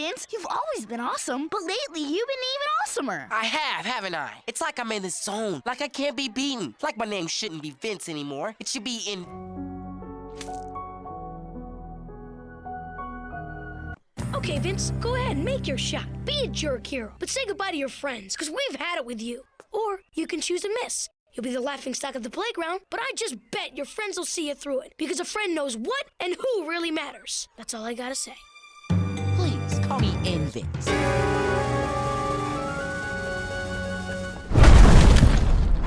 Vince. You've always been awesome, but lately you've been even awesomer. I have, haven't I? It's like I'm in the zone, like I can't be beaten. Like my name shouldn't be Vince anymore. It should be in... Okay, Vince, go ahead and make your shot. Be a jerk hero, but say goodbye to your friends, because we've had it with you. Or you can choose a miss. You'll be the laughingstock of the playground, but I just bet your friends will see you through it, because a friend knows what and who really matters. That's all I gotta say. Please, call me N. Vince.